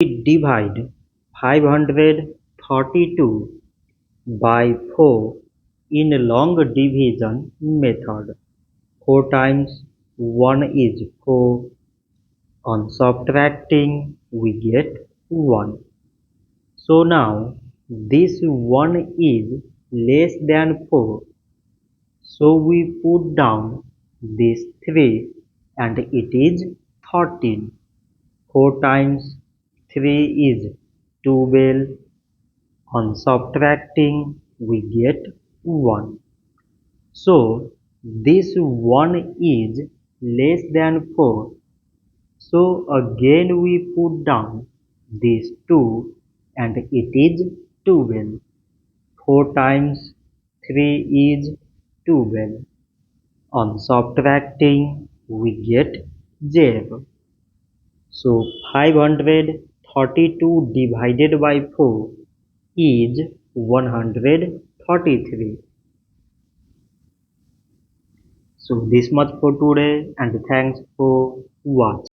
We divide 532 by 4 in long division method. 4 times 1 is 4. On subtracting, we get 1. So now this 1 is less than 4. So we put down this 3 and it is 13. 4 times 3 is 12. On subtracting, we get 1. So this 1 is less than 4. So again we put down this 2 and it is 12. 4 times 3 is 12. On subtracting, we get 0. So 532 divided by 4 is 133. So this much for today and thanks for watching.